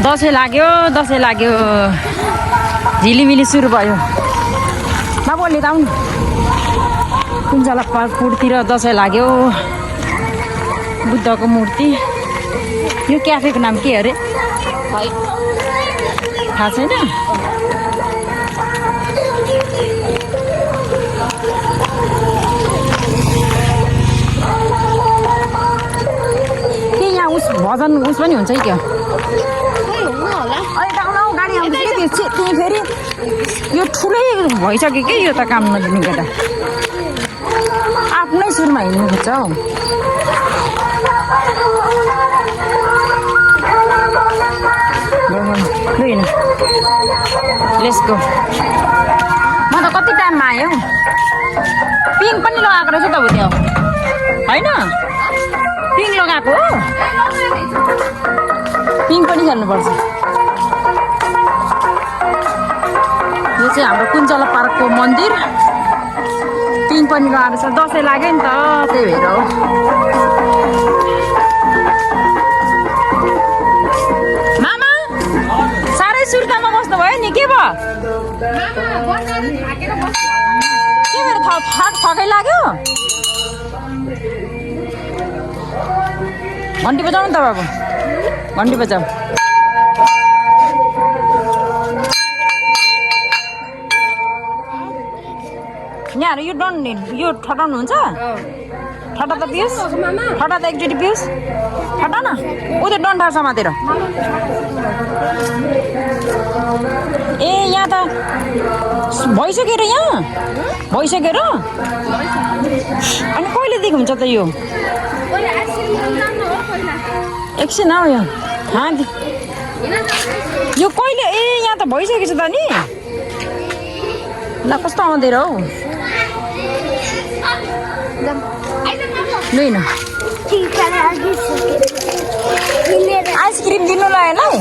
दसैँ लाग्यो झिलिमिली सुरु भयो नबोल्ने त आउनु कुञ्जला पार्कपुरतिर दसैँ लाग्यो बुद्धको मूर्ति यो क्याफेको नाम के अरे थाहा छैन के यहाँ भजन पनि हुन्छ कि क्या गाडी आउँछ कि त्यही फेरि यो ठुलै भइसक्यो कि यो त काम नदिने केटा आफ्नै सुरमा हिँड्नु खोज्छ हौ लु लेट्स गो म त कति टाइममा आयो पिङ पनि लगाएको रहेछ त त्यो होइन पिङ लगाएको हो पिङ पनि खेल्नुपर्छ यो चाहिँ हाम्रो कुञ्जला पार्कको मन्दिर पिङ पनि लगाएको छ दसैँ लाग्यो नि त त्यही भएर हो मामा साह्रै सुर्तामा बस्नु भयो नि के भयो के भएर थकै लाग्यो घन्टी बजाउनु त बाबु घन्टी बजाऊ यहाँहरू यो यो ठटाउनुहुन्छ ठटा त पियोस् ठटा त एकचोटि पियोस् ठटा न ऊ त्यो डन्ठा समातेर ए यहाँ त भइसक्यो र यहाँ भइसक्यो र अनि कहिलेदेखि हुन्छ त यो एकछिन हौ यो यो कहिले ए यहाँ त भइसकेको छ त नि ल कस्तो आउँदै हौ लुइन आइसक्रिम दिनु ल यसलाई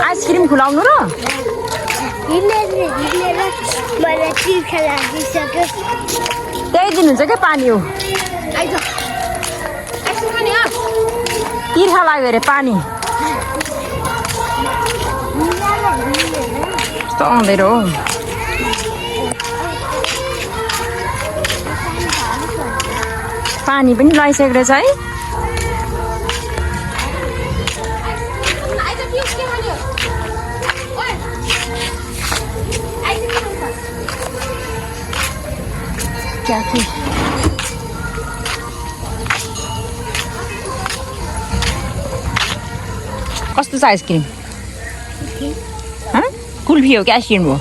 आइसक्रिम खुलाउनु र त्यही दिनुहुन्छ क्या पानी हो तिर्खा लाग्यो अरे पानी कस्तो आउँदै हो पानी पनि लगाइसकेको रहेछ है कस्तो छ आइसक्रिम कुल्फी हो कि आइसक्रिम हो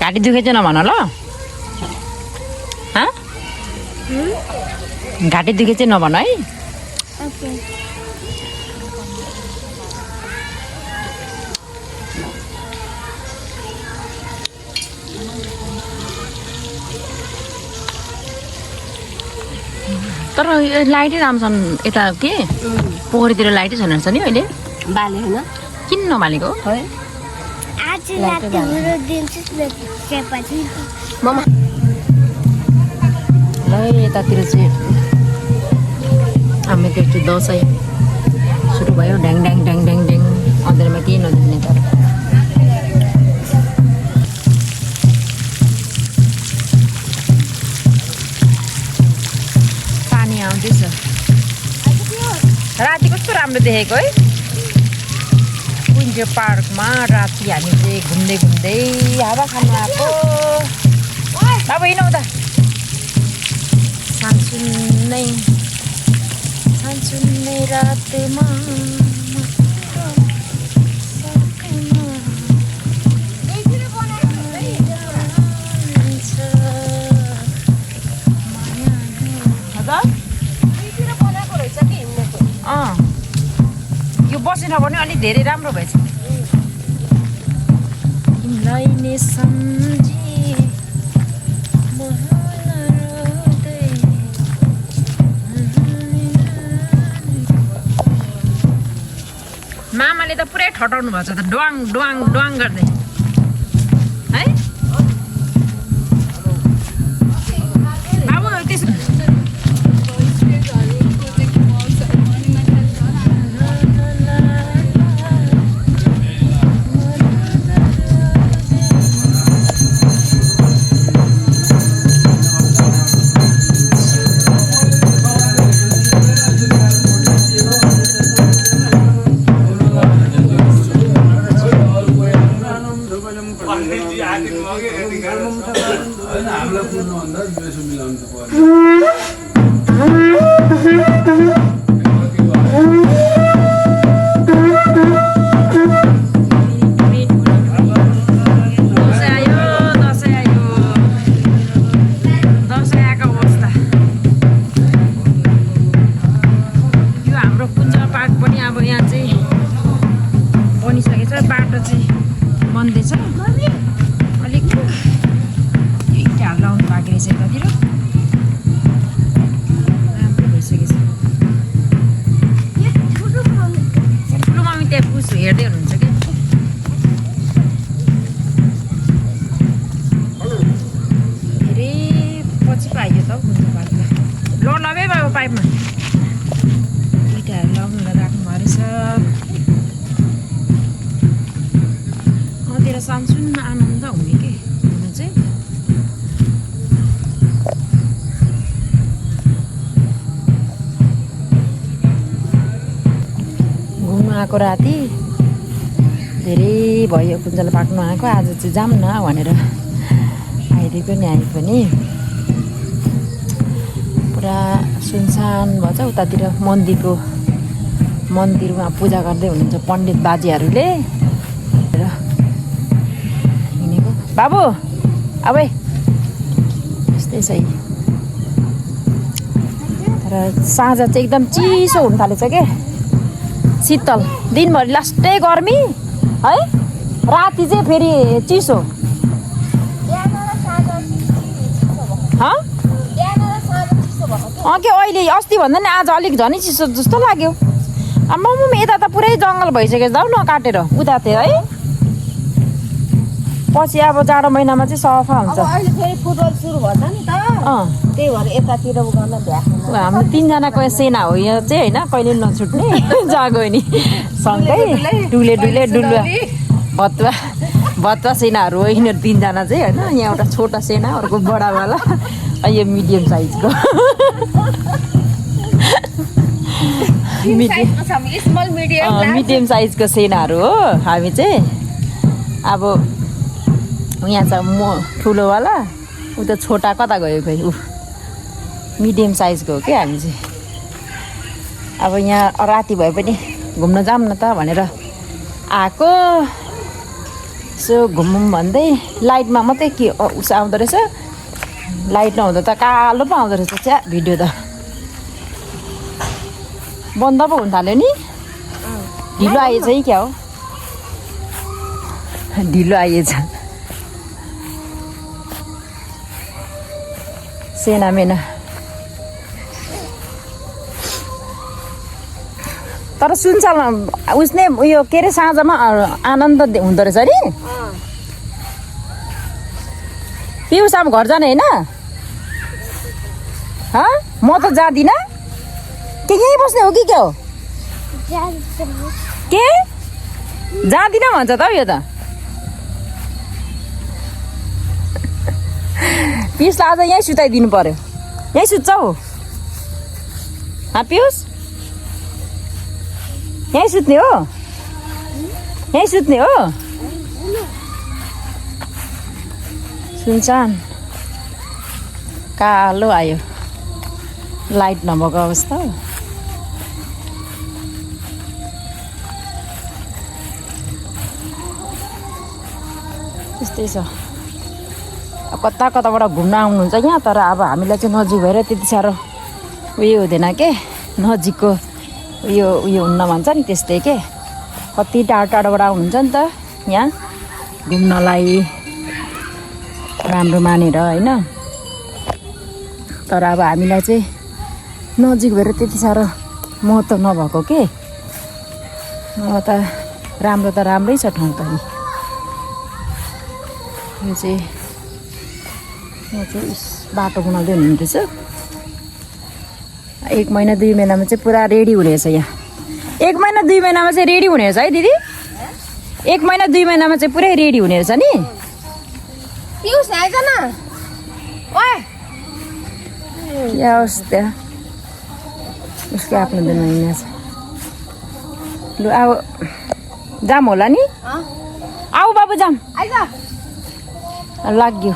घाँटी दुखेछ नभन ल घाँटी दुखे चाहिँ नभन है तर लाइटै राम्रो छन् यता के पोखरीतिर लाइटै छैन रहेछ नि अहिले बाले होइन किन नबालेको ल यतातिर चाहिँ हाम्रो त्यो दसैँ सुरु भयो ड्याङ ड्याङ ड्याङ ड्याङ ड्याङ अँध्यारोमा केही नदेख्ने तर पानी आउँदैछ राति कस्तो राम्रो देखेको है कुञ्ज पार्कमा राति हामी चाहिँ घुम्दै घुम्दै हावा खानु आएको अब हिँडौँ त सानसुन्ने रातमा यो बसेन भने अलिक धेरै राम्रो भएछ मामाले त पुरै ठटाउनु भएको छ त डुवाङ डुवाङ डुवाङ गर्दै है बाबु त्यसो पूजा पाठ पनि अब यहाँ चाहिँ बनिसकेको छ बाटो चाहिँ बन्दैछ अलिक इँटाहरू लाउनु बाँकी रहेछ यतातिर राम्रो भइसकेको छ ठुलो मम्मी त्यहाँ पुस हेर्दै हुनुहुन्छ क्या धेरै पछि पाइयो त पूजा पाठमा ल लबै भयो पाइपमा इँटाहरू लगाउनु राख्नु रहेछ अँधेर सानसुनमा आनन्द हुने के हुनु चाहिँ घुम्नु आएको राति धेरै भयो कुन्जल पाक्नु आएको आज चाहिँ जाऊँ न भनेर आइदिएको नि आइ पनि पुरा सुनसान भन्छ उतातिर मन्दिरमा पूजा गर्दै हुनुहुन्छ पण्डित बाजेहरूले र हिँडेको बाबु अब यस्तै छ तर साँझ चाहिँ एकदम चिसो हुन थालेछ के शीतल दिनभरि लास्टै गर्मी है राति चाहिँ फेरि चिसो के अहिले अस्ति भन्दा नि आज अलिक झनै चिसो जस्तो लाग्यो मम्मी यता त पुरै जङ्गल भइसकेको छ हौ नकाटेर उता थियो है पछि अब जाडो महिनामा चाहिँ सफा हुन्छ अहिले फेरि फुटबल सुरु भन्छ नि त त्यही भएर यतातिर गर्न भ्याएको हाम्रो तिनजनाको सेना हो यो चाहिँ होइन कहिले नछुट्ने जहाँ गयो नि सँगै डुले भत्वा सेनाहरू हो यिनीहरू तिनजना चाहिँ होइन यहाँ एउटा छोटा सेना अर्को बडावाला यो मिडियम साइजको मिडियम साइजको सेनाहरू हो हामी चाहिँ अब यहाँ छ म ठुलोवाला ऊ त छोटा कता गयो खोइ ऊ मिडियम साइजको हो क्या हामी चाहिँ अब यहाँ राति भए पनि घुम्न जाऊँ न त भनेर आएको यसो घुमौँ भन्दै लाइटमा मात्रै के उसो आउँदो रहेछ लाइट नहुँदा त कालो पो आउँदो रहेछ च्या भिडियो त बन्द पो हुन थाल्यो नि ढिलो आएछ है क्या हो ढिलो आइएछ सेना मेना तर सुनसालमा उसले उयो के अरे साँझमा आनन्द हुँदो रहेछ नि पिउस अब घर जाने होइन म त जाँदिनँ के यहीँ बस्ने हो कि के हो के जाँदिनँ भन्छ त यो त पियुसलाई आज यहीँ सुताइदिनु पर्यो यहीँ सुत्छ हौ पियुस यहीँ सुत्ने हो यहीँ सुत्ने हो सुनसान कालो आयो लाइट नभएको अवस्था त्यस्तै छ कता कताबाट घुम्न आउनुहुन्छ यहाँ तर अब हामीलाई चाहिँ नजिक भएर त्यति साह्रो उयो हुँदैन के नजिकको उयो हुन्न भन्छ नि त्यस्तै के कति टाढो टाढोबाट आउनुहुन्छ नि त यहाँ घुम्नलाई राम्रो मानेर होइन तर अब हामीलाई चाहिँ नजिक भएर त्यति साह्रो महत्त्व नभएको के अब त राम्रै छ ठाउँ त नि यो चाहिँ बाटो बनाउँदै हुनुहुँदैछ 1 महिना 2 महिनामा चाहिँ पुरा रेडी हुनेछ यहाँ 1 महिना 2 महिनामा चाहिँ रेडी हुने रहेछ है दिदी 1 महिना 2 महिनामा चाहिँ पुरै रेडी हुने रहेछ नि पिउस आइज न ओए क्या होस् त्यहाँ उसको आफ्नो दिन महिना छ लु अब जाम होला नि आऊ बाबु जाम आइज लाग्यो